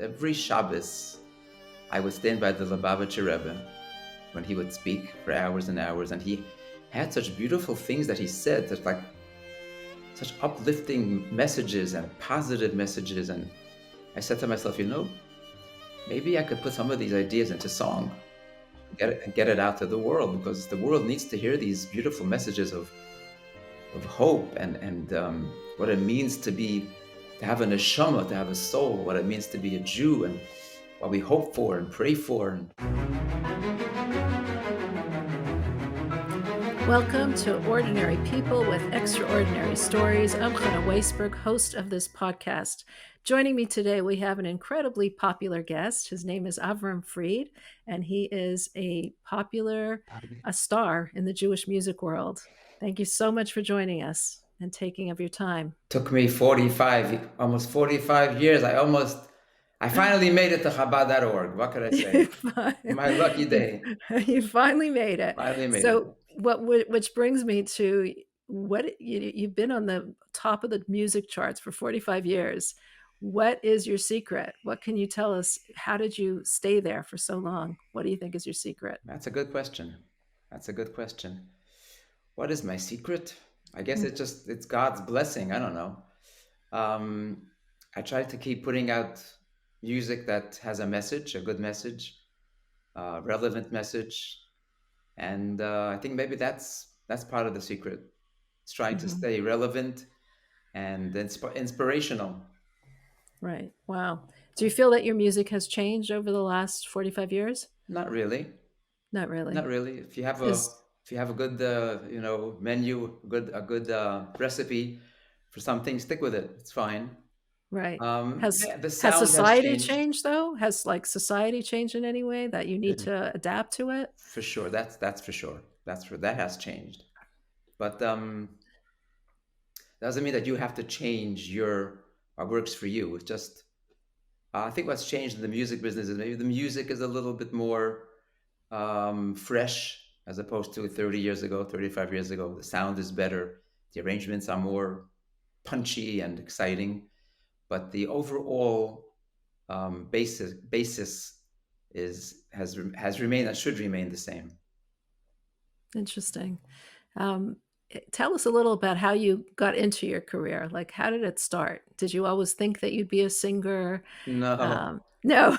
every Shabbos, I would stand by the Lubavitcher Rebbe when he would speak for hours and hours, and he had such beautiful things that he said, that like such uplifting messages and positive messages. And I said to myself, maybe I could put some of these ideas into song, get it out to the world, because the world needs to hear these beautiful messages of hope and what it means to have a neshama, to have a soul, what it means to be a Jew, and what we hope for and pray for. Welcome to Ordinary People with Extraordinary Stories. I'm Chana Weisberg, host of this podcast. Joining me today, we have an incredibly popular guest. His name is Avraham Fried, and he is a star in the Jewish music world. Thank you so much for joining us and taking of your time. Took me almost 45 years. I finally made it to Chabad.org. What could I say? My lucky day. You finally made it. It. Which brings me to you've been on the top of the music charts for 45 years. What is your secret? What can you tell us? How did you stay there for so long? What do you think is your secret? That's a good question. What is my secret? I guess it's God's blessing. I don't know. I try to keep putting out music that has a message, a good message, relevant message. And I think maybe that's part of the secret. It's trying to stay relevant and inspirational. Right. Wow. Do you feel that your music has changed over the last 45 years? Not really. If you have a good menu, a good recipe for something, stick with it. It's fine. Right. Has society changed though? Has society changed in any way that you need to adapt to it? For sure. That's for sure. That has changed. But doesn't mean that you have to change what works for you. It's just, I think what's changed in the music business is maybe the music is a little bit more fresh as opposed to 35 years ago. The sound is better. The arrangements are more punchy and exciting. But the overall basis has remained and should remain the same. Interesting. Tell us a little about how you got into your career. Like, how did it start? Did you always think that you'd be a singer? No. No.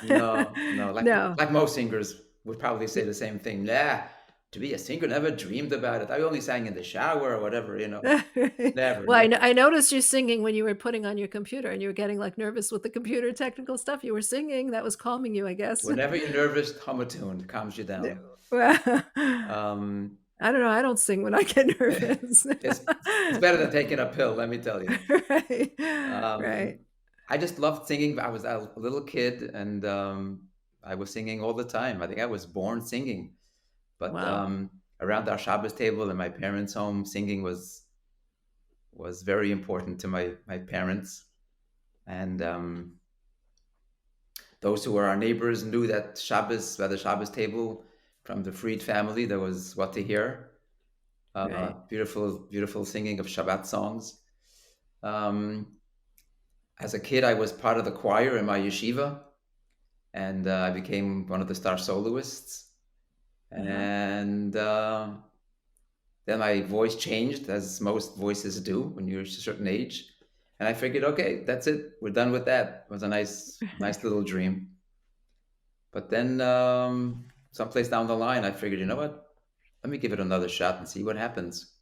Like most singers would probably say the same thing. Yeah, to be a singer, never dreamed about it. I only sang in the shower or whatever, Never. Well, I noticed you singing when you were putting on your computer and you were getting nervous with the computer technical stuff. You were singing. That was calming you, I guess. Whenever you're nervous, hum a tune. It calms you down. I don't know. I don't sing when I get nervous. It's better than taking a pill, let me tell you. Right. Right. I just loved singing. I was a little kid and I was singing all the time. I think I was born singing. But wow. Around our Shabbos table in my parents' home, singing was very important to my parents. And those who were our neighbors knew that Shabbos, by the Shabbos table, from the Fried family, there was what to hear. Right. Beautiful singing of Shabbat songs. As a kid, I was part of the choir in my yeshiva, and I became one of the star soloists. And then my voice changed, as most voices do when you're a certain age. And I figured, okay, that's it. We're done with that. It was a nice little dream. But then someplace down the line, I figured, you know what? Let me give it another shot and see what happens.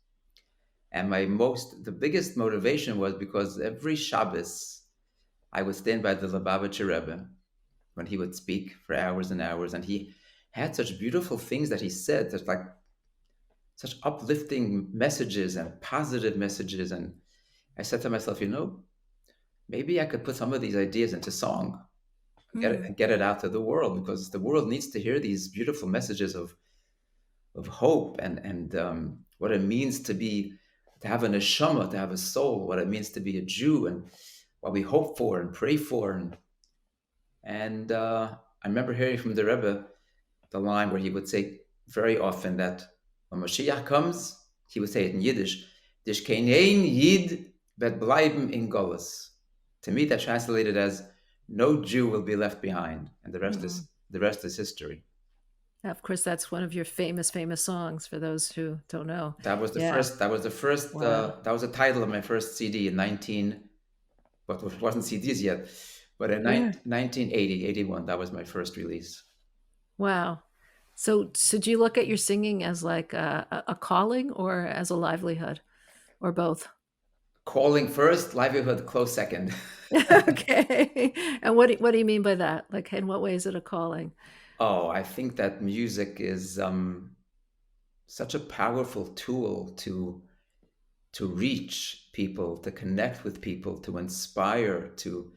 And the biggest motivation was because every Shabbos, I would stand by the Lubavitcher Rebbe when he would speak for hours and hours. And he had such beautiful things that he said, that like such uplifting messages and positive messages. And I said to myself, maybe I could put some of these ideas into song, get it out to the world, because the world needs to hear these beautiful messages of hope and what it means to have a neshama, to have a soul, what it means to be a Jew, and what we hope for and pray for. And I remember hearing from the Rebbe the line where he would say very often that when Mashiach comes, he would say it in Yiddish, "Dish kein Yid bet bleiben in Golus." To me, that translated as, no Jew will be left behind, and Mm. the rest is history. Of course, that's one of your famous songs for those who don't know. That was the Yeah. first. That was the first. Wow. That was the title of my first CD in 19. But it wasn't CDs yet. But in Yeah. 1980, 81, that was my first release. Wow. So do you look at your singing as like a calling or as a livelihood or both? Calling first, livelihood close second. Okay. And what do you mean by that? Like, in what way is it a calling? Oh, I think that music is such a powerful tool to reach people, to connect with people, to inspire, to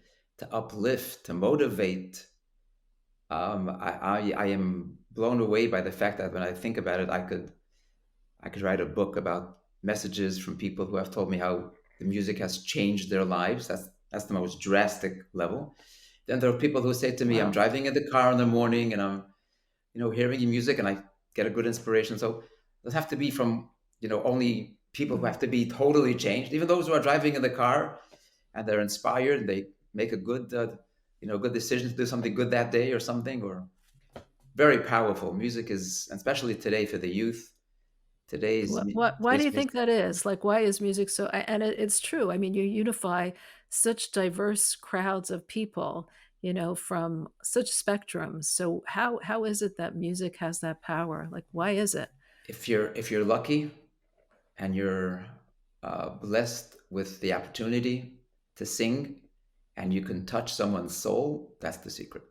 uplift, to motivate. I am blown away by the fact that when I think about it, I could write a book about messages from people who have told me how the music has changed their lives. That's the most drastic level. Then there are people who say to me, "I'm Wow. driving in the car in the morning and I'm, hearing your music and I get a good inspiration." So it doesn't have to be from, only people who Mhm. have to be totally changed. Even those who are driving in the car and they're inspired, they make a good, good decision to do something good that day or something, or very powerful. Music is, especially today for the youth. Why do Today's you music. think that is? Like, why is music so and it's true. I mean, you unify such diverse crowds of people, from such spectrums. So how is it that music has that power? Like, why is it? If you're lucky and you're blessed with the opportunity to sing and you can touch someone's soul, that's the secret.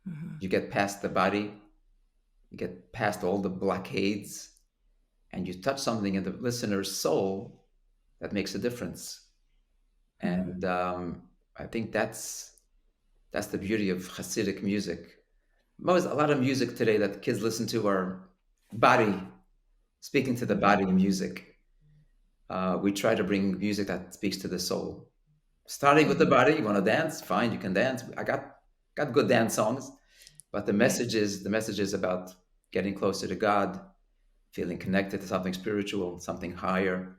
Mhm. You get past the body, you get past all the blockades, and you touch something in the listener's soul that makes a difference. Mhm. And I think that's the beauty of Chassidic music. A lot of music today that kids listen to are body, speaking to the Mhm. body music. We try to bring music that speaks to the soul. Starting with the Mhm. body, you want to dance, fine, you can dance. I got good dance songs, but Right. the message is about getting closer to God, feeling connected to something spiritual, something higher,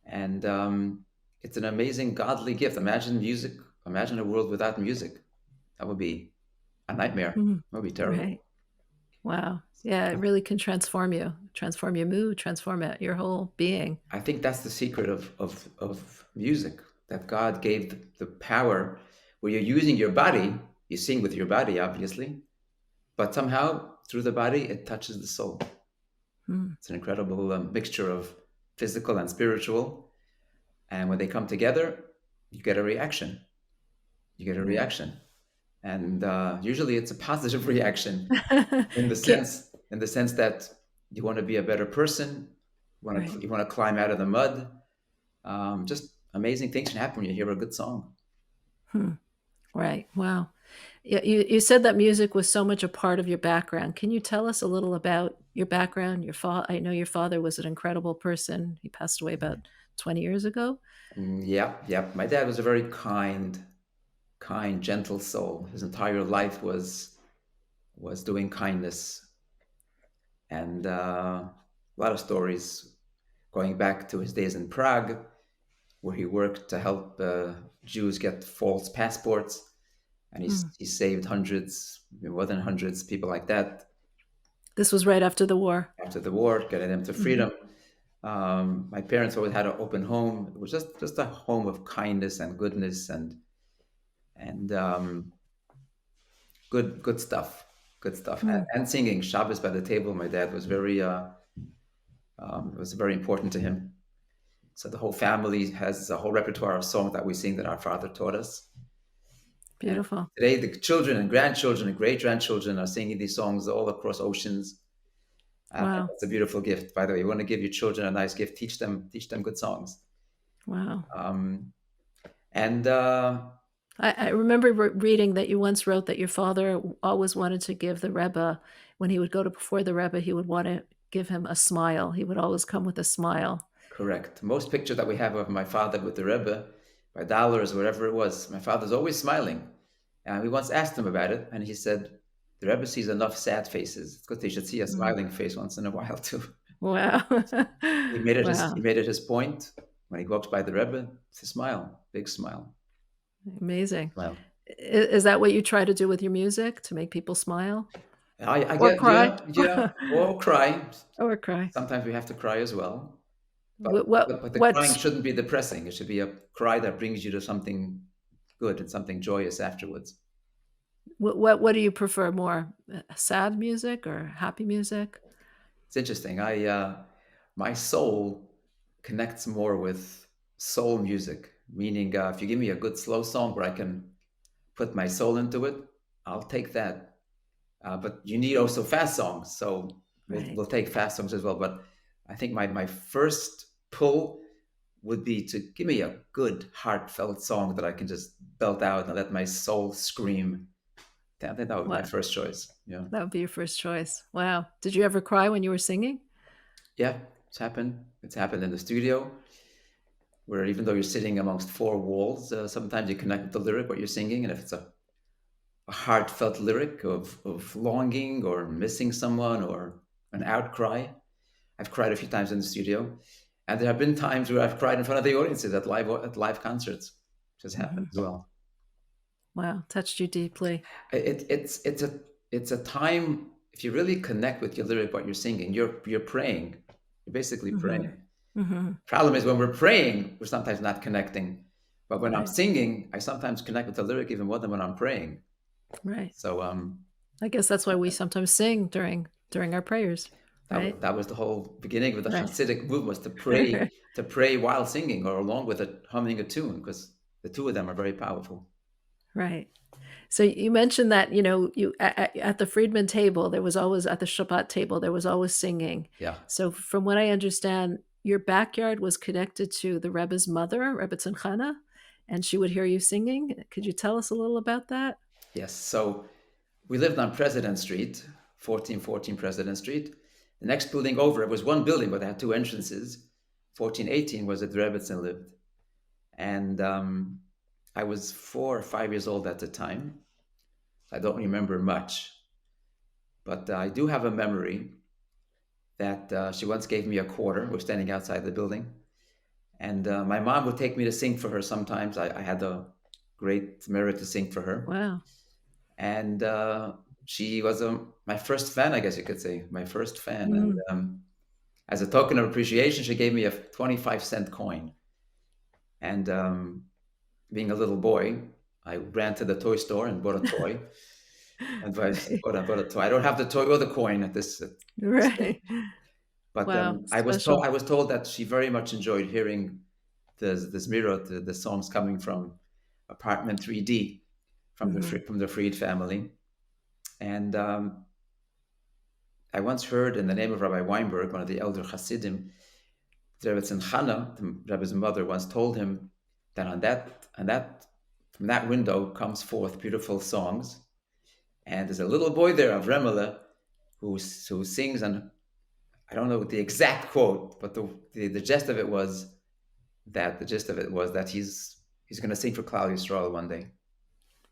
and it's an amazing godly gift. Imagine music. Imagine a world without music. That would be a nightmare. Mhm. That would be Right. terrible. Wow. Yeah, it really can transform your mood, transform it, your whole being. I think that's the secret of music, that God gave the power where you're using your body, you sing with your body, obviously, but somehow through the body, it touches the soul. Mm. It's an incredible mixture of physical and spiritual. And when they come together, you get a reaction. You get a Right. reaction. And usually it's a positive reaction Ki in the sense that you want to be a better person. Right. You want to climb out of the mud. Just amazing things can happen when you hear a good song. Hmm. Right. Wow. Yeah, you said that music was so much a part of your background. Can you tell us a little about your background? I know your father was an incredible person. He passed away about 20 years ago. Yeah, yeah. My dad was a very kind, gentle soul. His entire life was doing kindness, and a lot of stories going back to his days in Prague, where he worked to help Jews get false passports, and Mm. he saved hundreds, more than hundreds, people like that This was right after the war. after the war, getting them to Mhm. freedom. My parents always had an open home. It was just a home of kindness and goodness and good stuff, good stuff, Mm. and singing Shabbos by the table. My dad was very it was very important to him. So the whole family has a whole repertoire of songs that we sing that our father taught us. And Beautiful. today, the children and grandchildren and great grandchildren are singing these songs all across oceans. Wow. It's a beautiful gift. By the way, you want to give your children a nice gift, teach them good songs. Wow. Um, and I remember reading that you once wrote that your father always wanted to give the Rebbe, when he would go to before the Rebbe, he would want to give him a smile. He would always come with a smile. correct. Most pictures that we have of my father with the Rebbe, by dollars, whatever it was, my father's always smiling. And we once asked him about it, and he said, "The Rebbe sees enough sad faces. It's good they should see a Mm. smiling face once in a while too." Wow. He Wow. made it his point when he walks by the Rebbe to smile, big smile, Amazing. smile. Is that what you try to do with your music to make people smile I or get, cry? yeah, or cry. Or cry. Sometimes we have to cry as well. But, What what but the crying what's shouldn't be depressing. It should be a cry that brings you to something good and something joyous afterwards. what do you prefer more? Sad music or happy music? It's interesting. My soul connects more with soul music, meaning if you give me a good slow song where I can put my soul into it, I'll take that. But you need also fast songs, so Right. we'll take fast songs as well. But I think my first pull would be to give me a good heartfelt song that I can just belt out and let my soul scream. That would be my What first choice. Yeah, that would be your first choice. Wow. Did you ever cry when you were singing? yeah, it's happened. It's happened in the studio where even though you're sitting amongst four walls, sometimes you connect with the lyric what you're singing, and if it's a heartfelt lyric of longing or missing someone or an outcry, I've cried a few times in the studio, and there have been times where I've cried in front of the audiences at live concerts, which has happened Mhm. as well. Wow, touched you deeply. It's a time if you really connect with your lyric, what you're singing, you're praying, you're basically Mhm. praying. Mhm. Problem is when we're praying, we're sometimes not connecting. But when I'm Right. singing, I sometimes connect with the lyric even more than when I'm praying. Right. So I guess that's why we sometimes sing during our prayers, right? that was the whole beginning of the Right. Chassidic movement was to pray while singing or along with it humming a tune because the two of them are very powerful. Right. So you mentioned that, you at the Friedman table, there was always at the Shabbat table, there was always singing. Yeah. So from what I understand, your backyard was connected to the Rebbe's mother, Rebbetzin Chana, and she would hear you singing. Could you tell us a little about that? Yes. So we lived on President Street, 1414 President Street. The next building over, it was one building, but it had two entrances. 1418 was at Rebbetzin lived. And I was 4 or 5 years old at the time. I don't remember much, but I do have a memory that she once gave me a quarter. We're standing outside the building, and my mom would take me to sing for her sometimes. I had the great merit to sing for her, Wow. and she was my first fan, I guess you could say, my first fan. And Mm. as a token of appreciation, she gave me a 25-cent coin. And being a little boy, I ran to the toy store and bought a toy. And Right. bought a toy. I don't have the toy or the coin at this store. Right. But Wow, I special. was told that she very much enjoyed hearing this mirror, the songs coming from Apartment 3D Mhm. from the Fried family. And I once heard in the name of Rabbi Weinberg, one of the elder Chassidim, the Rebbetzin Chana, the Rebbe's mother, once told him that from that window comes forth beautiful songs. And there's a little boy there, Avraham, who sings, and I don't know the exact quote, but the gist of it was that he's going to sing for Klal Yisrael one day.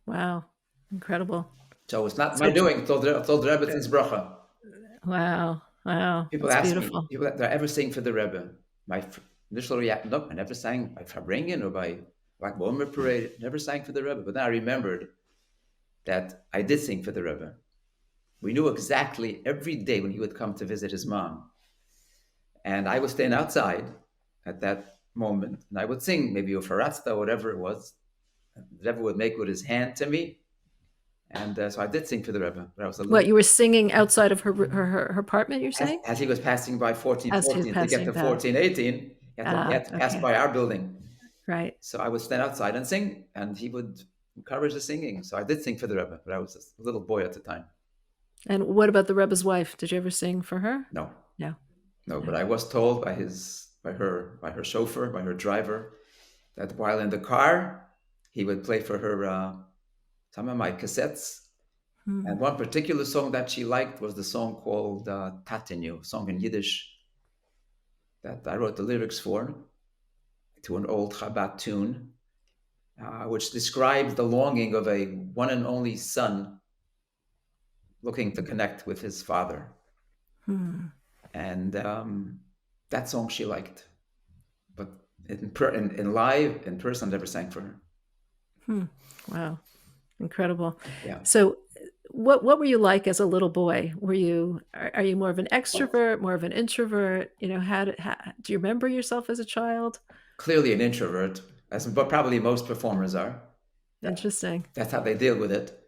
Wow. Incredible. So it's not my So doing. It's all the Rebbetzins bracha. wow. Wow. People That's ask me, beautiful. people that ever sing for the Rebbe. My initial reaction, no, I never sang by Farbrengen or by Black Bomber Parade. Never sang for the Rebbe. But then I remembered that I did sing for the Rebbe. We knew exactly every day when he would come to visit his mom. And I would stand outside at that moment and I would sing maybe a Faratsta, whatever it was. The Rebbe would make with his hand to me. And so I did sing for the Rebbe, but I was a What, little. you were singing outside of her apartment, you're saying? As he was passing by As he was 1414 to get passing to by. 1418, he Ah, had to pass okay. by our building. Right. So I would stand outside and sing, and he would encourage the singing. So I did sing for the Rebbe, but I was a little boy at the time. And what about the Rebbe's wife? Did you ever sing for her? No, No. no, but No. I was told by her chauffeur, by her driver, that while in the car, he would play for her some of my cassettes. Hmm. And one particular song that she liked was the song called Tatenu, a song in Yiddish that I wrote the lyrics for to an old Chabad tune, which describes the longing of a one and only son looking to connect with his father. Hmm. And that song she liked. But in live, in person, I never sang for her. Hmm. Wow. Incredible. Yeah. So, what were you like as a little boy? Are you more of an extrovert, more of an introvert? Do you remember yourself as a child? Clearly an introvert, as but probably most performers are. That, Interesting. that's how they deal with it.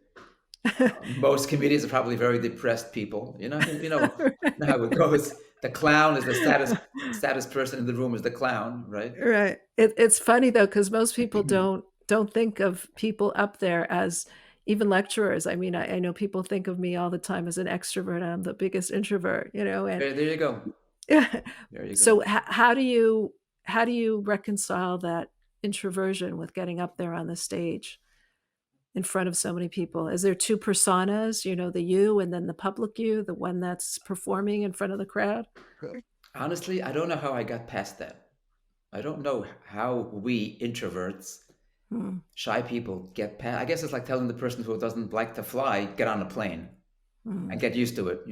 Most comedians are probably very depressed people. You know how it goes. The clown is the saddest person in the room is the clown, right? Right. It's funny though, because most people don't think of people up there as even lecturers. I mean, I know people think of me all the time as an extrovert. I'm the biggest introvert, and There you go. There you go. so how do you reconcile that introversion with getting up there on the stage in front of so many people? Is there two personas, the you and then the public you, the one that's performing in front of the crowd? Honestly, I don't know how I got past that. I don't know how we introverts, Hmm. shy people get past. I guess it's like telling the person who doesn't like to fly, get on a plane Hmm. and get used to it.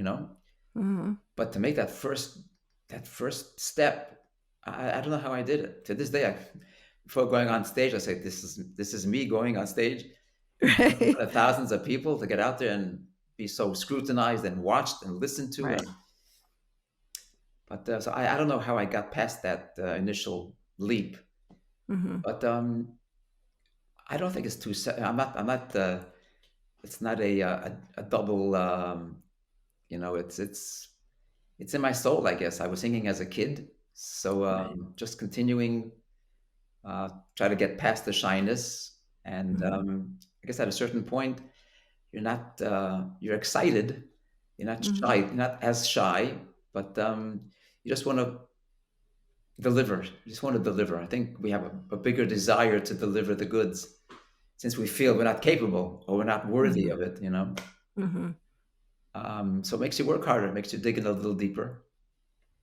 Hmm. But to make that first step, I don't know how I did it. To this day, before going on stage, I say, this is me going on stage in Right. front of thousands of people to get out there and be so scrutinized and watched and listened to. Right. But so I don't know how I got past that initial leap. Hmm. But I don't think it's too. I'm not. I'm not. It's not a double. It's in my soul. I guess I was singing as a kid, so Right. just continuing, try to get past the shyness, and Hmm. I guess at a certain point, you're excited. You're not Hmm. shy. You're not as shy, but you just want to deliver. You just want to deliver. I think we have a bigger desire to deliver the goods since we feel we're not capable or we're not worthy Hmm. of it. Hmm. So it makes you work harder, it makes you dig in a little deeper.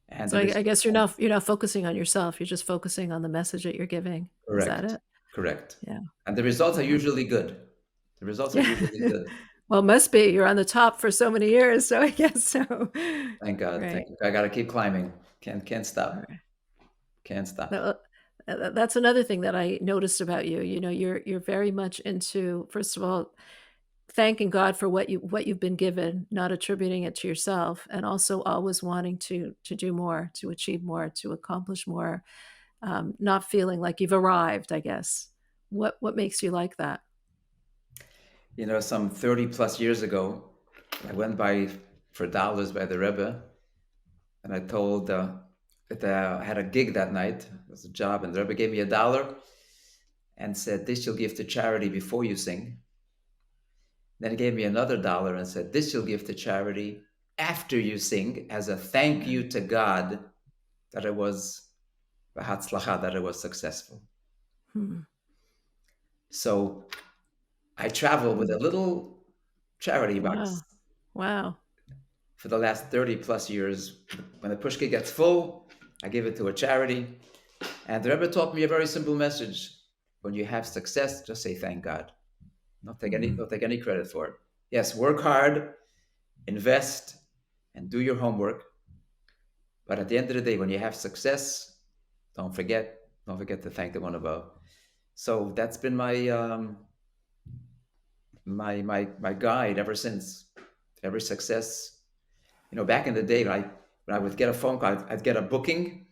And So there I is guess you're not focusing on yourself. You're just focusing on the message that you're giving. Is that correct, it? correct. Yeah. And the results are Yeah. usually good. The results are Yeah. usually good. Well, it must be. You're on the top for so many years, so I guess so. Thank God. Right. I got to keep climbing. Can't All stop. right. Can't stop. Well, that's another thing that I noticed about you. You're very much into, first of all, thanking God for what you've been given, not attributing it to yourself, and also always wanting to do more, to achieve more, to accomplish more, not feeling like you've arrived, I guess. What makes you like that? Some 30 plus years ago, I went by for dollars by the Rebbe, and I told that I had a gig that night. It was a job, and the Rebbe gave me $1 and said, "This you'll give to charity before you sing." Then he gave me another $1 and said, "This you'll give to charity after you sing as a thank Yeah. you to God that it was that it was successful." Hmm. So I travel with Hmm. a little charity Wow. box Wow. for the last 30 plus years. When the pushka gets full, I give it to a charity. And the Rebbe taught me a very simple message. When you have success, just say thank God. Mhm. Don't take any credit for it. Yes, work hard, invest, and do your homework. But at the end of the day, when you have success, don't forget to thank the one above. So that's been my guide ever since. Every success, back in the day, when I would get a phone call, I'd get a booking,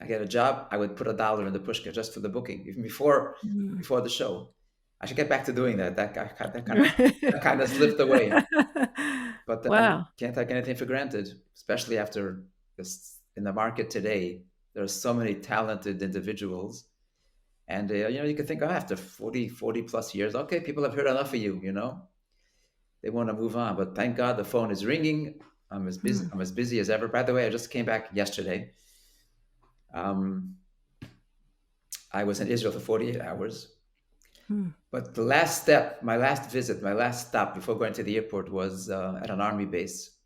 I get a job, I would put $1 in the pushka just for the booking, even before Mhm. before the show. I should get back to doing that. That Right. kind of slipped away. But Wow. can't take anything for granted, especially after this in the market today. There are so many talented individuals, and you can think, oh, after 40 plus years, okay, people have heard enough of you. They want to move on, but thank God the phone is ringing. I'm as busy. Hmm. I'm as busy as ever. By the way, I just came back yesterday. Um, I was in Israel for 48 hours. Hmm. But the last step, my last visit, my last stop before going to the airport was at an army base.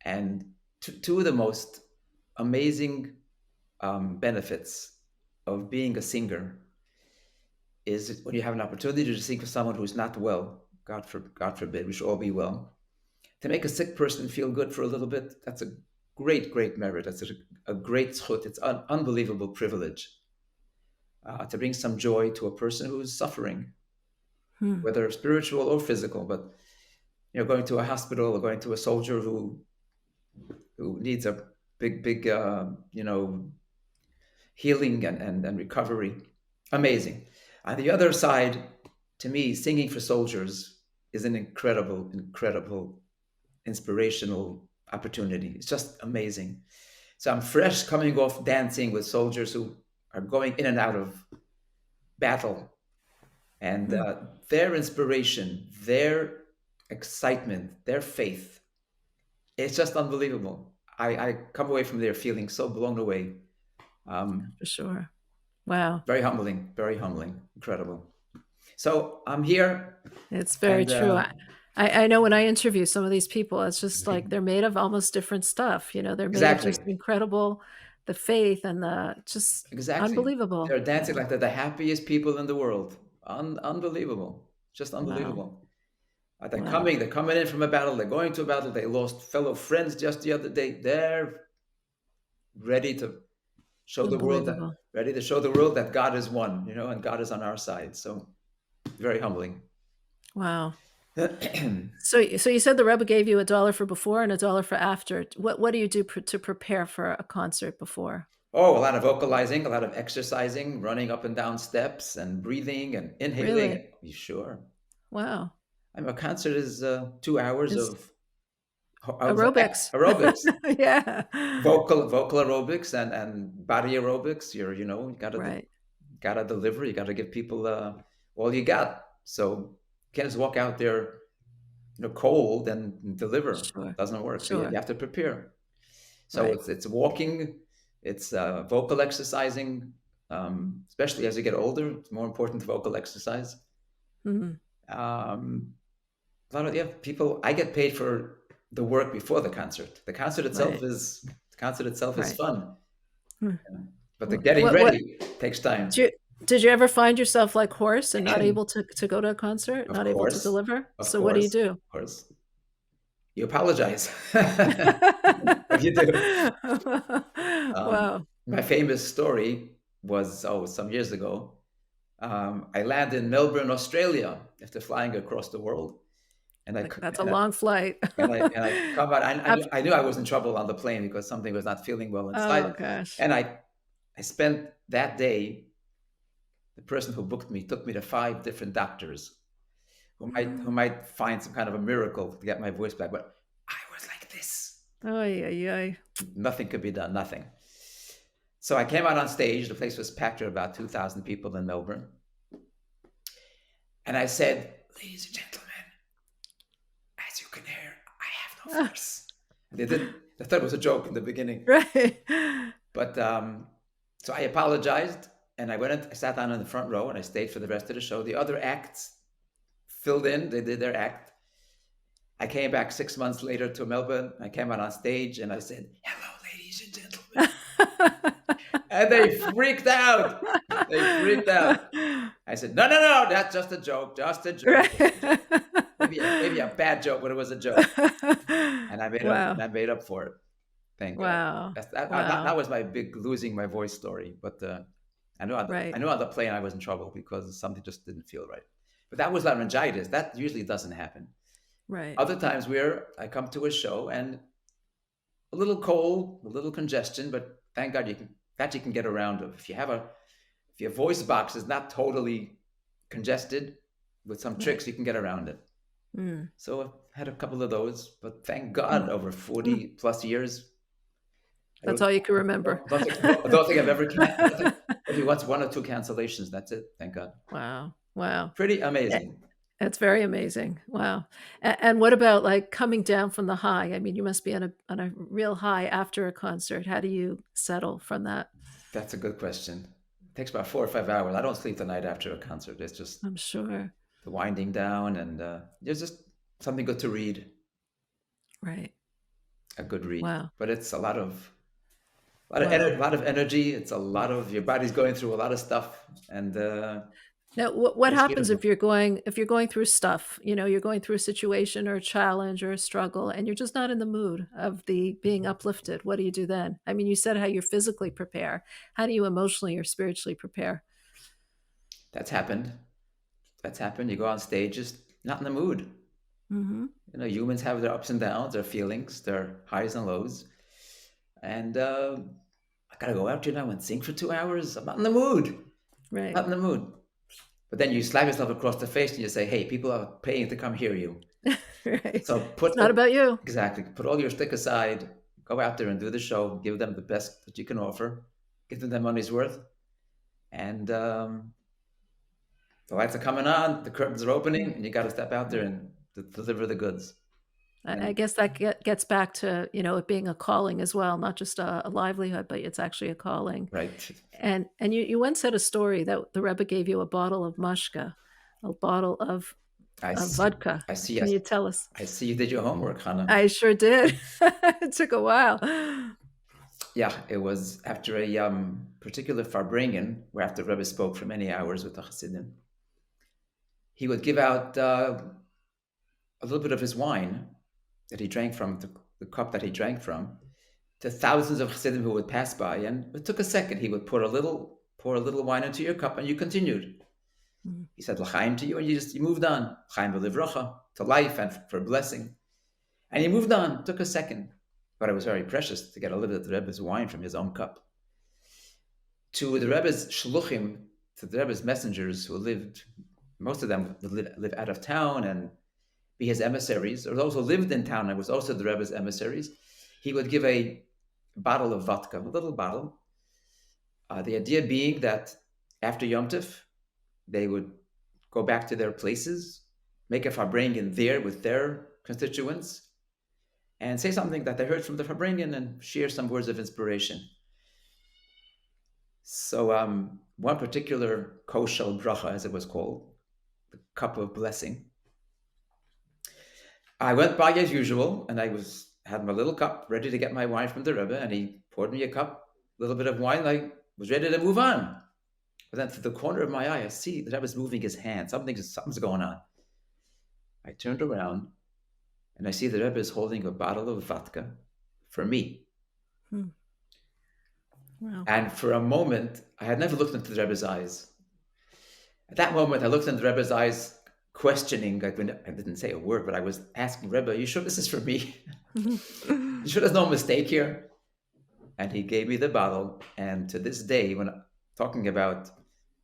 And two of the most amazing benefits of being a singer is when you have an opportunity to sing for someone who's not well. God forbid, we should all be well. To make a sick person feel good for a little bit, that's a great, great merit. That's a great zchut. It's an unbelievable privilege to bring some joy to a person who's suffering. Hmm. whether spiritual or physical. But going to a hospital or going to a soldier who needs a big healing and recovery. Amazing. On the other side, to me, singing for soldiers is an incredible, inspirational opportunity. It's just amazing. So I'm fresh coming off dancing with soldiers who are going in and out of battle, and Hmm. their inspiration, their excitement, their faith. It's just unbelievable. I come away from there feeling so blown away. Um, For sure. Wow. very humbling, incredible. So I'm here, It's very and true. I know when I interview some of these people, it's just like they're made of almost different stuff. They're made of exactly, just incredible, the faith and the just exactly. unbelievable. They're dancing Yeah. like they're the happiest people in the world. Unbelievable, just Wow. unbelievable. Wow. They're coming in from a battle. They're going to a battle. They lost fellow friends just the other day. They're ready to Unbelievable. show the world that God is one, and God is on our side. So very humbling. Wow. So you said the Rebbe gave you $1 for before and $1 for after. What do you do to prepare for a concert before? Oh, a lot of vocalizing, a lot of exercising, running up and down steps, and breathing and inhaling. Really? You sure? Wow. A concert is 2 hours Is of aerobics. aerobics, Yeah. vocal aerobics and body aerobics. You Right. gotta deliver. You gotta give people all you got. So you can't just walk out there, cold and deliver. Sure. Doesn't work. So you Sure. have to prepare. So Right. it's walking, it's vocal exercising. Especially as you get older, it's more important to vocal exercise. Mhm. Um, a lot of people. I get paid for the work before the concert. Right. The concert itself is Right. fun, Hmm. but the Wh getting what ready takes time. did you did you ever find yourself, like, hoarse and not able to go to a concert, Of not able to course, deliver? of So what do you course, do? of course. You apologize. You do. Um, Wow. my famous story was some years ago. I landed in Melbourne, Australia, after flying across the world, and I Like, c- that's a long flight. and I come out. Af I knew I was in trouble on the plane because something was not feeling well inside, Oh gosh. and I spent that day. The person who booked me took me to 5 different doctors who might find some kind of a miracle to get my voice back, but I was like this. Ay, ay, ay. Nothing could be done. Nothing. So I came out on stage. The place was packed with about 2,000 people in Melbourne, and I said, "Ladies and gentlemen, as you can hear, I have no Ah, voice." And they didn't. They thought it was a joke in the beginning, right. but so I apologized, and I sat down in the front row, and I stayed for the rest of the show. The other acts filled in. They did their act. I came back 6 months later to Melbourne. I came out on stage, and I said, "Hello, ladies and gentlemen," and they freaked out. They freaked out. I said, "No, no, no, that's just a joke, just a joke, just a joke. Right. Maybe a bad joke, but it was a joke." And Wow. I made up for it. Thank God. Wow. That Wow. was my big losing my voice story. But I Right. knew on the plane I was in trouble because something just didn't feel right. But that was laryngitis. That usually doesn't happen. Right. Other times where I come to a show and a little cold, a little congestion, but thank God you can get around. If your voice box is not totally congested, with some Right. tricks you can get around it. Mm. So I had a couple of those, but thank Mm. God over Mm. 40 plus years, I That's all you can remember. don't think I've ever I don't think maybe once one or two cancellations. That's it. Thank God. Wow. Wow. Pretty Eh, amazing. That's very amazing. Wow. And what about, like, coming down from the high? I mean, you must be on a real high after a concert. How do you settle from that? That's a good question. It takes about 4 or 5 hours. I don't sleep the night after a concert. It's just I'm sure. the winding down, and there's just something good to read, Right. a good read. Wow. But it's Wow. a lot of energy. It's a lot of your body's going through a lot of stuff, and Now, what it's happens beautiful. if you're going through stuff, you're going through a situation or a challenge or a struggle, and you're just not in the mood of the being uplifted? What do you do then? I mean, you said how you physically prepare. How do you emotionally or spiritually prepare? That's happened. That's happened. You go on stage, just not in the mood. Humans have their ups and downs, their feelings, their highs and lows. And I gotta go out now and sing for 2 hours. I'm not in the mood. Right. Not in the mood. But then you slap yourself across the face and you say, "Hey, people are paying to come hear you." Right. So It's not about you. exactly, put all your stick aside, go out there and do the show, give them the best that you can offer, give them their money's worth, and the lights are coming on, the curtains are opening, and you got to step out there and deliver the goods. I And guess that gets back to, it being a calling as well, not just a livelihood, but it's actually a calling. right, And you once said a story that the Rebbe gave you a bottle of mashka, a bottle of I see, vodka. I see, Can you tell us? I see you did your homework, Hannah. I sure did. It took a while. Yeah, it was after a particular Farbrengen, where after Rebbe spoke for many hours with the Chassidim, he would give out a little bit of his wine that he drank from, the cup that he drank from, to thousands of Chassidim who would pass by. And it took a second. He would pour a little wine into your cup, and you continued. He said l'chaim to you, and you moved on. L'chaim v'livracha, to life and for blessing. And he moved on. It took a second. But it was very precious to get a little bit of the Rebbe's wine from his own cup. To the Rebbe's shluchim, to the Rebbe's messengers who lived, most of them live out of town and be his emissaries, or those who lived in town and was also the Rebbe's emissaries, he would give a bottle of vodka, a little bottle. The idea being that after Yom Tov, they would go back to their places, make a Farbrengen there with their constituents, and say something that they heard from the Farbrengen and share some words of inspiration. So one particular koshel bracha, as it was called, the cup of blessing, I went by as usual, and had my little cup ready to get my wine from the Rebbe, and he poured me a cup, a little bit of wine. I was ready to move on. But then through the corner of my eye, I see that I was moving his hand. Something's going on. I turned around, and I see the Rebbe is holding a bottle of vodka for me. Wow. And for a moment, I had never looked into the Rebbe's eyes. At that moment, I looked into the Rebbe's eyes, questioning. I didn't say a word, but I was asking Rebbe, "Are you sure this is for me? You sure there's no mistake here?" And he gave me the bottle. And to this day, when I'm talking about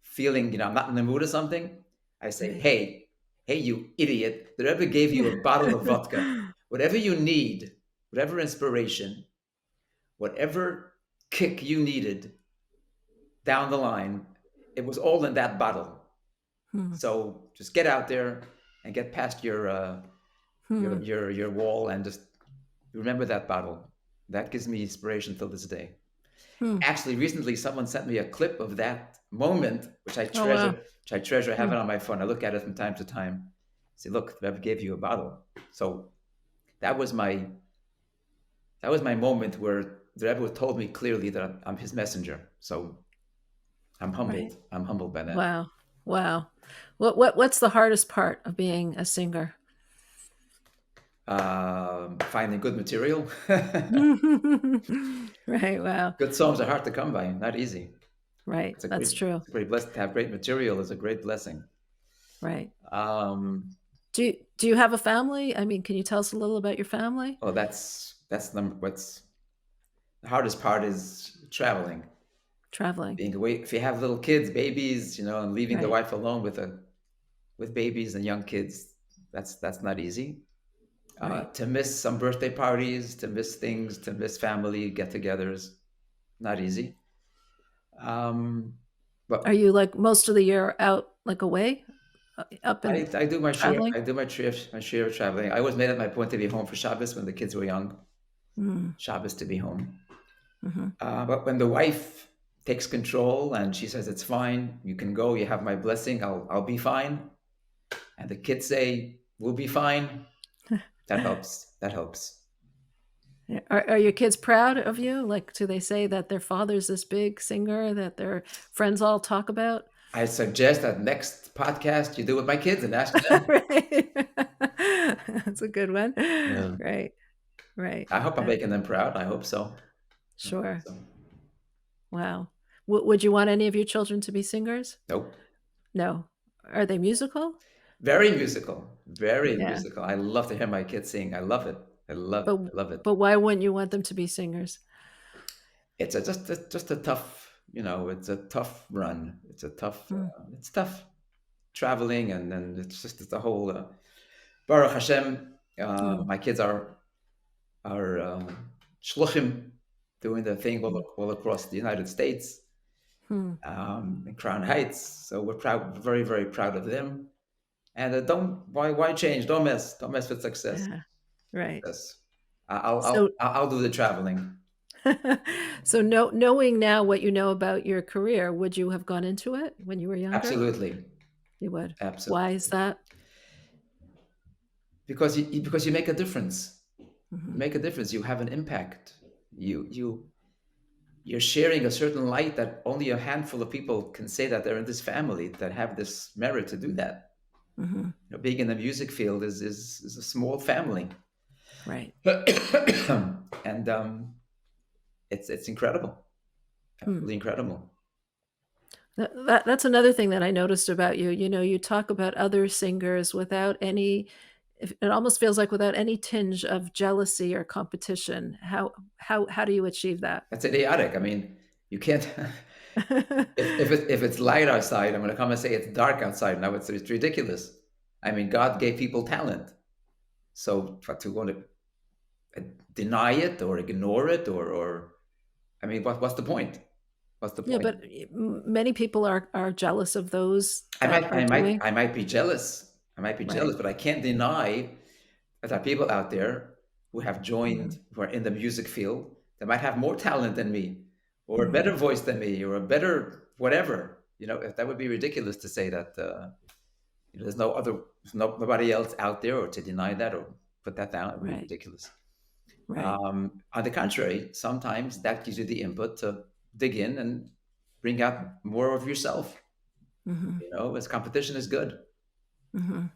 feeling, I'm not in the mood or something, I say, Right. hey, you idiot. The Rebbe gave you a bottle of vodka. Whatever you need, whatever inspiration, whatever kick you needed down the line, it was all in that bottle. So just get out there and get past your wall and just remember that bottle. That gives me inspiration till this day. Actually, recently someone sent me a clip of that moment, which I treasure. I have it on my phone. I look at it from time to time. Say, look, the Rebbe gave you a bottle. So that was my moment where the Rebbe told me clearly that I'm his messenger. So I'm humbled. Right. I'm humbled by that. Wow. What's the hardest part of being a singer? Finding good material. Right. Wow. Good songs are hard to come by. Not easy. Right. That's true. It's a great blessing to have great material. Is a great blessing. Right. Do you have a family? I mean, can you tell us a little about your family? Oh, what's the hardest part is traveling. Being away. If you have little kids, babies, and leaving the wife alone with babies and young kids, that's not easy. To miss some birthday parties, to miss things, to miss family get-togethers, not easy. But are you like most of the year out, like away, up and I do my traveling? share. I do my share of traveling. I always made it my point to be home for Shabbos when the kids were young. Shabbos to be home. But when the wife takes control and she says it's fine, you can go. You have my blessing. I'll be fine. And the kids say we'll be fine. That helps. That helps. Are your kids proud of you? Like, do they say that their father's this big singer that their friends all talk about? I suggest that next podcast you do with my kids and ask them. Right. That's a good one. Yeah. Right. I hope I'm making them proud. I hope so. Sure. So. Wow. Would you want any of your children to be singers? Nope. No. Are they musical? Very musical, very Yeah. musical. I love to hear my kids sing. I love it. I love it. But I love it. but why wouldn't you want them to be singers? It's just a tough, it's a tough run. Mm, It's tough traveling, and then it's the whole Baruch Hashem. mm, My kids are shluchim, doing the thing mm, all across the United States, mm. in Crown Heights. So we're proud, very very proud of them. And don't why change? Don't mess with success. Yeah, right. Success. So I'll do the traveling. so knowing now what you know about your career, would you have gone into it when you were younger? Absolutely, You would. Why is absolutely. that? Because you make a difference. You Mhm, make a difference. You have an impact. You're sharing a certain light that only a handful of people can say that they're in this family that have this merit to do that. mhm. Being in the music field is a small family, Right. and it's incredible, Hmm. absolutely incredible. That's another thing that I noticed about you. You know, you talk about other singers without any it almost feels like without any tinge of jealousy or competition. How do you achieve that? That's idiotic. I mean, you can't. If it's light outside, I'm going to come and say it's dark outside. Now it's ridiculous. I mean, God gave people talent, so to want to deny it or ignore it, or I mean, what's the point? What's the Yeah, point? but many people are jealous of those that are doing I might be jealous. I might be right. jealous, but I can't deny that there are people out there who have Mhm, joined, who are in the music field, that might have more talent than me, or a better mhm, voice than me, or a better whatever. That would be ridiculous to say that there's nobody else out there, or to deny that, or put that down. It would be right, ridiculous. right. On the contrary, sometimes that gives you the input to dig in and bring out more of yourself. Mhm, As competition is good. mhm.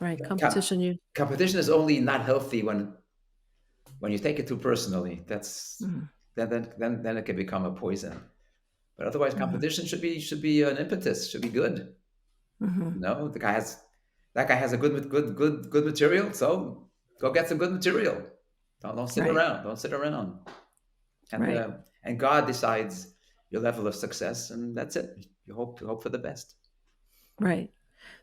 Right, Com- competition you Competition is only not healthy when you take it too personally. That's mhm, then it can become a poison. But otherwise, mhm, competition should be an impetus. Should be good. mhm. The guy has that guy has a good material. So go get some good material. Don't sit Right, around. Don't sit around. And right, uh, and God decides your level of success, and that's it. You hope for the best. right.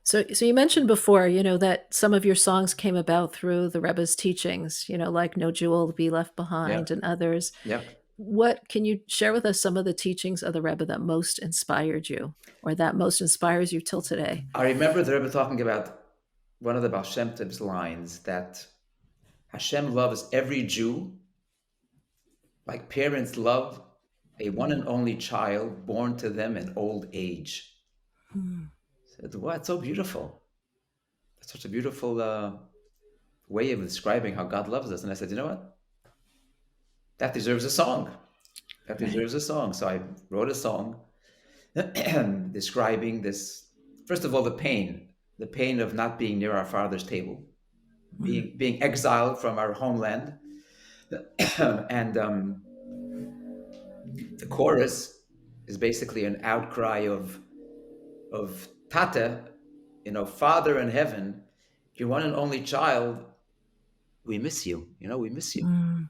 So you mentioned before, that some of your songs came about through the Rebbe's teachings, like "No Jewel to Be Left Yeah, Behind" and others. yeah. What can you share with us some of the teachings of the Rebbe that most inspired you, or that most inspires you till today? I remember the Rebbe talking about one of the Baal Shem Tov's lines that Hashem loves every Jew like parents love a one Mm, and only child born to them in old age. mm, I said, wow, it's so beautiful. That's such a beautiful way of describing how God loves us. And I said, you know what? That deserves a song. That right. deserves a song. So I wrote a song describing this, first of all, the pain of not being near our Father's table, Mm, being exiled from our homeland. And the chorus is basically an outcry of Tata, Father in heaven, your one and only child, we miss you. We miss you. mm,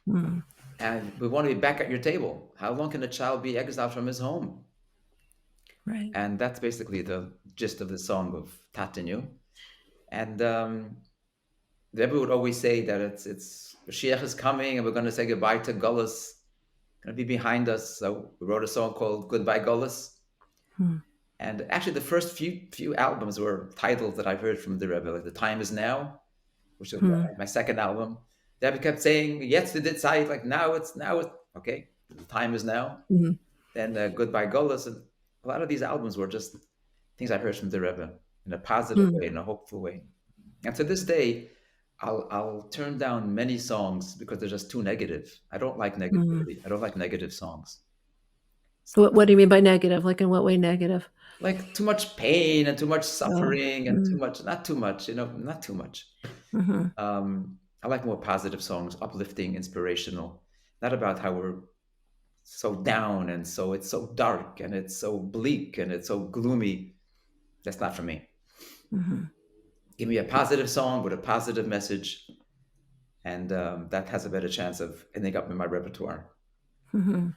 mm, And we want to be back at your table. How long can a child be exiled from his home? right. And that's basically the gist of the song of Tatenu. And the Rebbe would always say that it's Mashiach is coming, and we're going to say goodbye to Gullus, going to be behind us. So we wrote a song called Goodbye Gullus. Mm, And actually, the first few albums were titles that I've heard from the Rebbe, like "The Time Is Now," which was mm, my second album. The Rebbe kept saying, "Yes, they did say like now it's okay. The time is now." mhm, Then "Goodbye Golas," and a lot of these albums were just things I heard from the Rebbe in a positive mm, way, in a hopeful way. And to this day, I'll turn down many songs because they're just too negative. I don't like mm. negativity. I don't like negative songs. What do you mean by negative? Like, in what way negative? Like too much pain and too much Oh, suffering and mm, not too much, not too much. mhm, I like more positive songs, uplifting, inspirational, not about how we're so down and so it's so dark and it's so bleak and it's so gloomy. That's not for me. Mhm. Give me a positive song with a positive message, and that has a better chance of ending up in my repertoire. Mhm.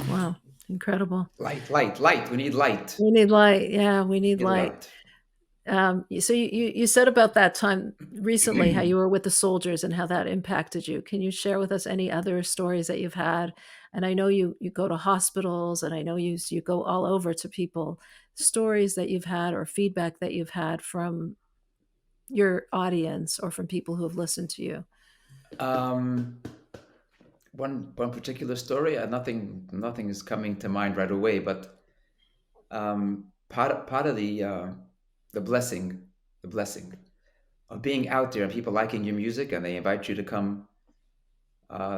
Wow, incredible. Light, light, light. We need light. We need light. Yeah, we need We need light. light. So you said about that time recently how you were with the soldiers and how that impacted you. Can you share with us any other stories that you've had? And I know you go to hospitals, and I know you go all over to people. Stories that you've had or feedback that you've had from your audience or from people who have listened to you. Um, one particular story. Nothing is coming to mind right away, but part of the blessing of being out there and people liking your music and they invite you to come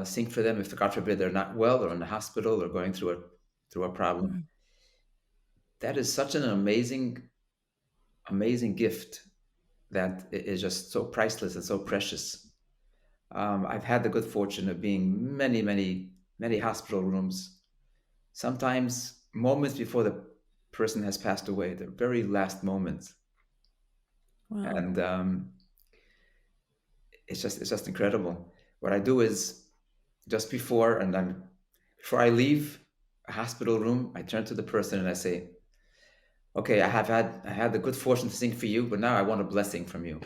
sing for them if God forbid they're not well or in the hospital or going through a problem. Mhm. That is such an amazing gift that is just so priceless and so precious. I've had the good fortune of being many hospital rooms, sometimes moments before the person has passed away, the very last moments. Wow. And it's just incredible. What I do is just before I leave a hospital room, I turn to the person and I say, "Okay, I had the good fortune to sing for you, but now I want a blessing from you.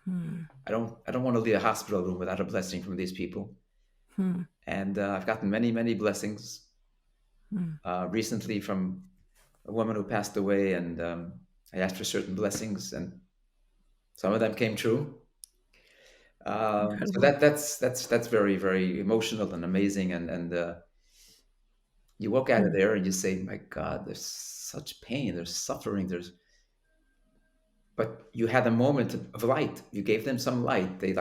Hmm. I don't want to leave a hospital room without a blessing from these people." Hmm. And I've gotten many blessings Hmm. recently from a woman who passed away, and I asked for certain blessings, and some of them came true. So Incredible. that's very emotional and amazing, and you walk out of Hmm. there and you say, "My God, there's such pain, there's suffering, there's." But you had a moment of light. You gave them some light. They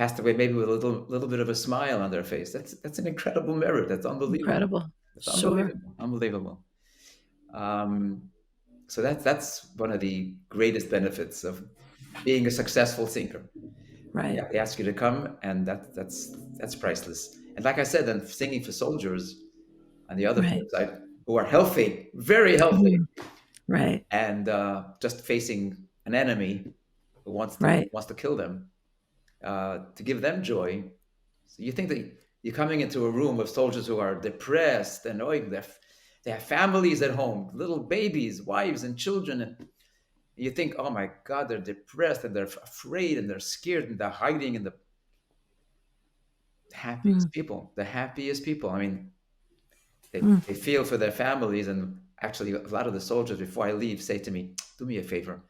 passed away maybe with a little bit of a smile on their face. That's an incredible merit. That's unbelievable. Incredible. That's Sure. unbelievable. Um, so that's one of the greatest benefits of being a successful singer. Right. Yeah, they ask you to come, and that's priceless. And like I said, then singing for soldiers on the other Right. flip side, who are healthy, very healthy, Mhm. Right. and just facing an enemy who Right. wants to kill them, to give them joy. So you think that you're coming into a room of soldiers who are depressed, annoyed, they have families at home, little babies, wives, and children, and you think, oh my God, they're depressed and they're afraid and they're scared and they're hiding in the Hmm. happiest people, the happiest people. I mean, Hmm. they feel for their families. And actually, a lot of the soldiers, before I leave, say to me, do me a favor.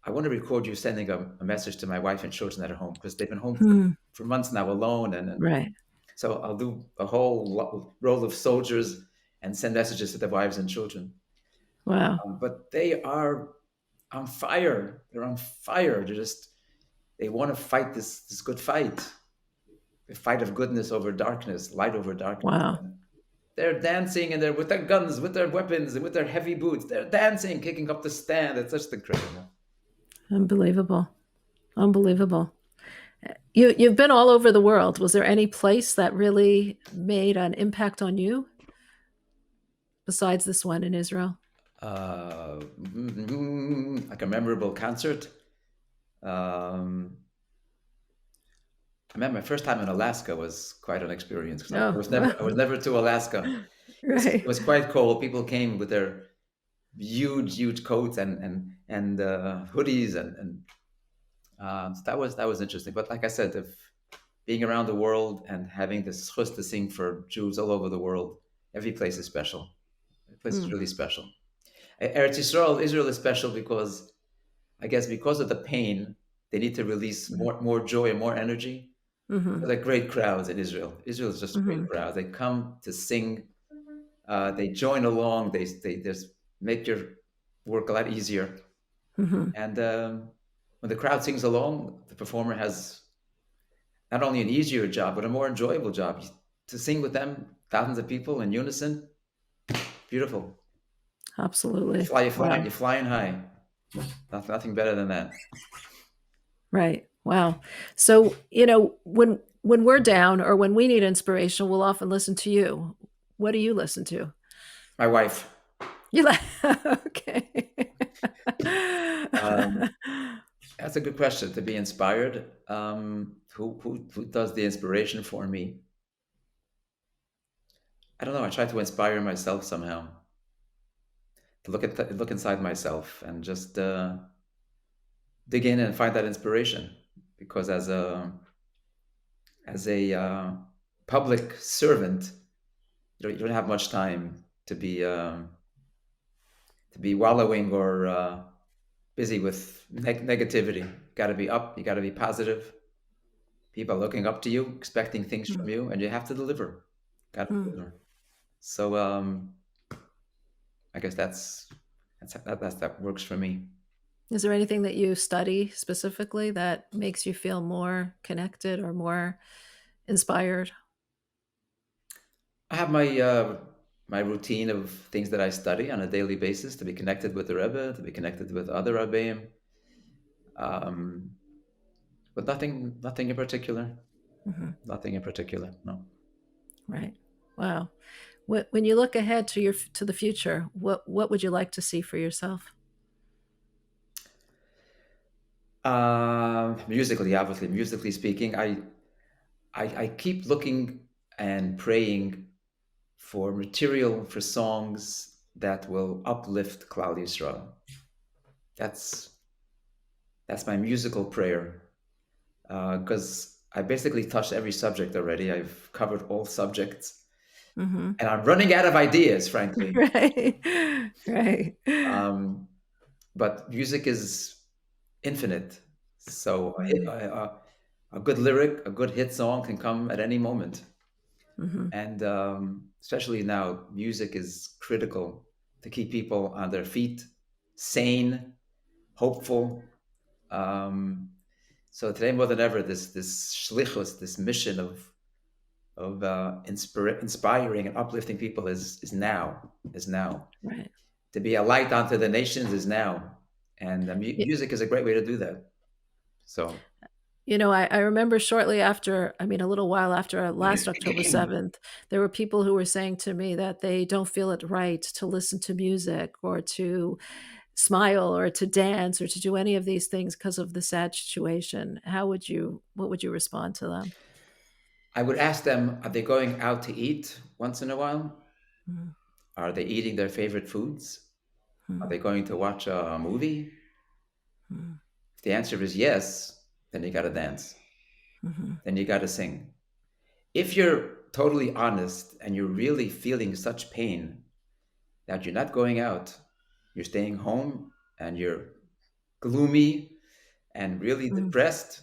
I want to record you sending a message to my wife and children that are home because they've been home Hmm. for months now alone. And Right. so I'll do a whole roll of soldiers and send messages to their wives and children. Wow. But they are on fire. They're on fire. They want to fight this good fight, the fight of goodness over darkness, light over darkness. Wow. And they're dancing and they're with their guns, with their weapons, and with their heavy boots. They're dancing, kicking up the stand. It's just incredible. Unbelievable. Unbelievable. You've been all over the world. Was there any place that really made an impact on you besides this one in Israel? Like a memorable concert. Um, I remember my first time in Alaska was quite an experience because Oh, I was never to Alaska. It right. was quite cold. People came with their huge coats and hoodies and so that was interesting. But like I said, if being around the world and having this chus to sing for Jews all over the world, every place is special. Every place is Mm, really special. Eretz Yisrael, Israel is special because I guess because of the pain, they need to release mm, more joy and more energy. So mhm, they're great crowds in Israel. Israel is just a great mhm, crowd. They come to sing. They join along. They just make your work a lot easier. mhm, And when the crowd sings along, the performer has not only an easier job but a more enjoyable job. To sing with them, thousands of people in unison, beautiful. absolutely. Wow. You're flying high. Nothing better than that. Right. Wow. So, when we're down or when we need inspiration, we'll often listen to you. What do you listen to? My wife. You like okay. Um, that's a good question. To be inspired, who does the inspiration for me? I don't know. I try to inspire myself somehow. To look inside myself and just dig in and find that inspiration. Because as a public servant, you don't have much time to be wallowing or busy with negativity. Got to be up. You got to be positive. People are looking up to you, expecting things Mm, from you, and you have to deliver. Got to mm. deliver. So I guess that works for me. Is there anything that you study specifically that makes you feel more connected or more inspired? I have my routine of things that I study on a daily basis to be connected with the Rebbe, to be connected with other Rebbeim, um, but nothing in particular. Mhm. Nothing in particular. No. Right. Wow. When you look ahead to to the future, what would you like to see for yourself? Musically, obviously, musically speaking, I keep looking and praying for material for songs that will uplift Klal Yisrael. That's that's my musical prayer because I basically touched every subject already. I've covered all subjects, Mhm. and I'm running out of ideas, frankly. Right. Right. Um, but music is infinite, so Right. a good lyric, a good hit song can come at any moment. Mhm. And especially now, music is critical to keep people on their feet, sane, hopeful. Um, so today more than ever, this shlichus, this mission of inspiring and uplifting people is now. Right. To be a light unto the nations is now, and Y music is a great way to do that. So I remember shortly after, I mean, a little while after last October 7th, there were people who were saying to me that they don't feel it right to listen to music or to smile or to dance or to do any of these things because of the sad situation. What would you respond to them? I would ask them: Are they going out to eat once in a while? Mhm, Are they eating their favorite foods? Are mhm, they going to watch a movie? mhm, If the answer is yes, then you got to dance. mhm, Then you got to sing. If you're totally honest and you're really feeling such pain that you're not going out, you're staying home and you're gloomy and really mhm. depressed,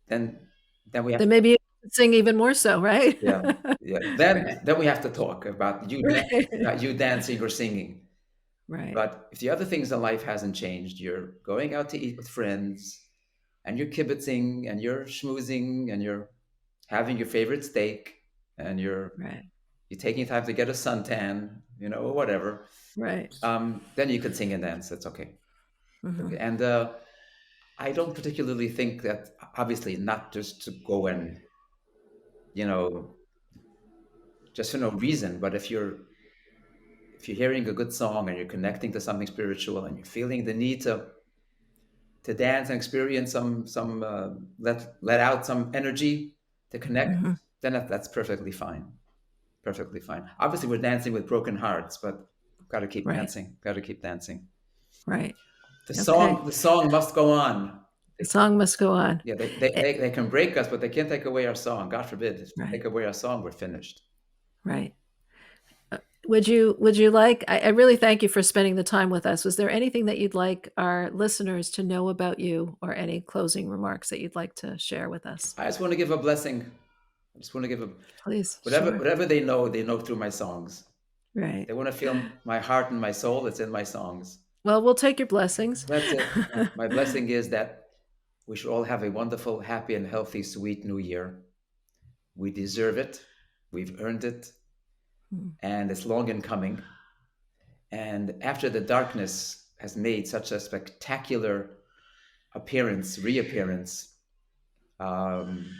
then then we have Then maybe you should sing even more so, right? yeah yeah Right, then we have to talk about right, about you dancing or singing. right, But if the other things in life hasn't changed, you're going out to eat with friends, and you're kibitzing, and you're schmoozing, and you're having your favorite steak, and right, you're taking time to get a suntan, or whatever. right. Then you can sing and dance. That's okay. Okay. Mhm, And I don't particularly think that, obviously, not just to go and you know just for no reason, but if you're hearing a good song and you're connecting to something spiritual and you're feeling the need to dance and experience some let out some energy to connect, mhm. then that's perfectly fine. Perfectly fine. Obviously, we're dancing with broken hearts, but got to keep Right, dancing. Got to keep dancing. right. The Okay. song, the song must go on. The They, song must go on. yeah, they can break us, but they can't take away our song. God forbid, if they Right, take away our song, we're finished. right. Would you like I really thank you for spending the time with us. Was there anything that you'd like our listeners to know about you or any closing remarks that you'd like to share with us? I just want to give a blessing. I just want to give a Please, whatever sure. whatever they know through my songs. Right. They want to feel my heart and my soul. It's in my songs. Well, we'll take your blessings. That's it. My blessing is that we should all have a wonderful, happy, and healthy, sweet new year. We deserve it. We've earned it. Mm, And it's long in coming. And after the darkness has made such a spectacular reappearance, um,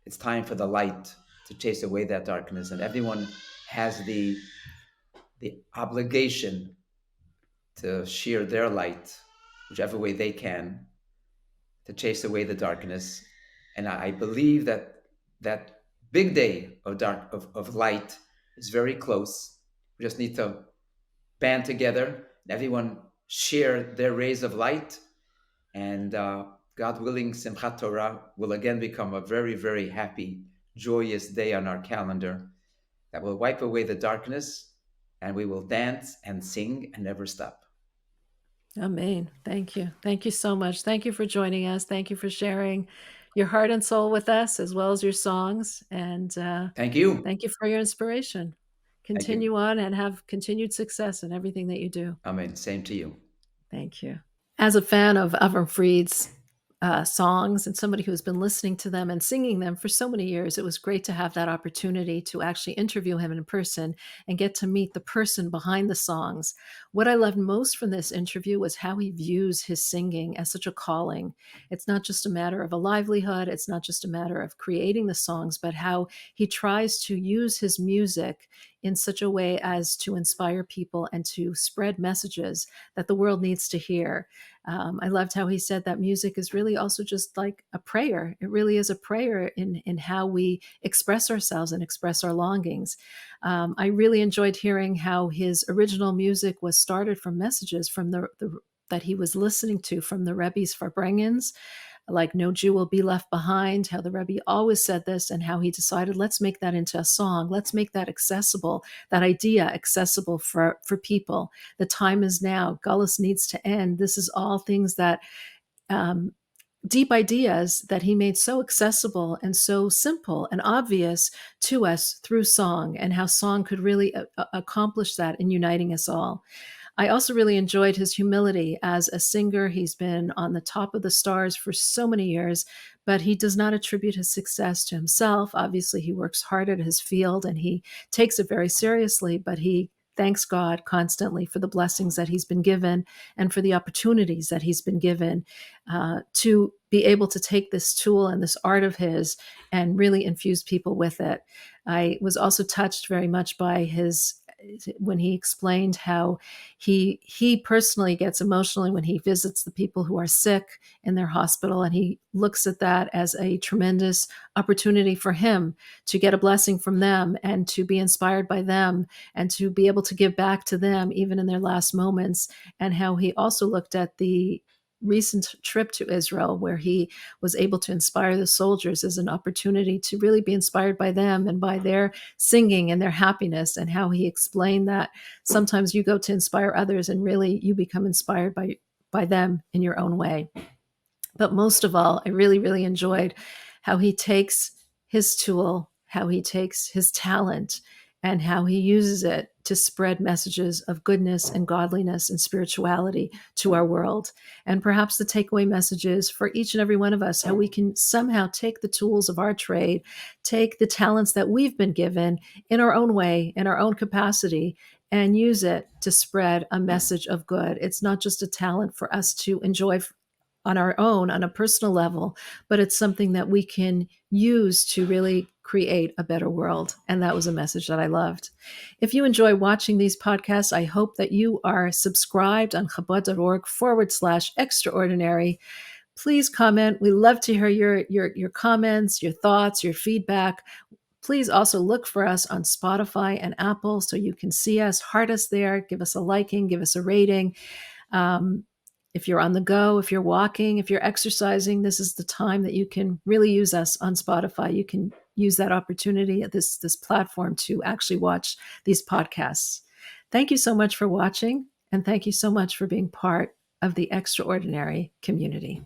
it's time for the light to chase away that darkness. And everyone has the obligation to share their light, whichever way they can, to chase away the darkness. And I believe that that big day of light is very close. We just need to band together and everyone share their rays of light. And God willing, Simchat Torah will again become a very, very happy, joyous day on our calendar that will wipe away the darkness, and we will dance and sing and never stop. Amen. Thank you. Thank you so much. Thank you for joining us. Thank you for sharing your heart and soul with us, as well as your songs. And Thank you. thank you for your inspiration. Thank you. Continue on and have continued success in everything that you do. Amen. Same to you. Thank you. As a fan of Avraham Fried's songs and somebody who has been listening to them and singing them for so many years, it was great to have that opportunity to actually interview him in person and get to meet the person behind the songs. What I loved most from this interview was how he views his singing as such a calling. It's not just a matter of a livelihood, it's not just a matter of creating the songs, but how he tries to use his music in such a way as to inspire people and to spread messages that the world needs to hear. I loved how he said that music is really also just like a prayer. It really is a prayer in how we express ourselves and express our longings. I really enjoyed hearing how his original music was started from messages from the that he was listening to from the Rebbe's Farbrengens, like "No Jew will be left behind," how the Rebbe always said this, and how he decided, let's make that into a song. Let's make that accessible, that idea accessible for people. The time is now. Gullus needs to end. This is all things that deep ideas that he made so accessible and so simple and obvious to us through song, and how song could really accomplish that in uniting us all. I also really enjoyed his humility as a singer. He's been on the top of the stars for so many years, but he does not attribute his success to himself. Obviously, he works hard at his field and he takes it very seriously, but he thanks God constantly for the blessings that he's been given and for the opportunities that he's been given to be able to take this tool and this art of his and really infuse people with it. I was also touched very much by his when he explained how he personally gets emotionally when he visits the people who are sick in their hospital, and he looks at that as a tremendous opportunity for him to get a blessing from them and to be inspired by them and to be able to give back to them even in their last moments. And how he also looked at the recent trip to Israel, where he was able to inspire the soldiers, as an opportunity to really be inspired by them and by their singing and their happiness, and how he explained that sometimes you go to inspire others and really you become inspired by them in your own way. But most of all, I really, really enjoyed how he takes his tool, how he takes his talent, and how he uses it to spread messages of goodness and godliness and spirituality to our world. And perhaps the takeaway messages for each and every one of us, how we can somehow take the tools of our trade, take the talents that we've been given in our own way, in our own capacity, and use it to spread a message of good. It's not just a talent for us to enjoy on our own on a personal level, but it's something that we can use to really create a better world. And that was a message that I loved. If you enjoy watching these podcasts, I hope that you are subscribed on Chabad.org/extraordinary. Please comment. We love to hear your comments, your thoughts, your feedback. Please also look for us on Spotify and Apple so you can see us, heart us there, give us a liking, give us a rating. If you're on the go, if you're walking, if you're exercising, this is the time that you can really use us on Spotify. You can use that opportunity at this platform to actually watch these podcasts. Thank you so much for watching, and thank you so much for being part of the extraordinary community.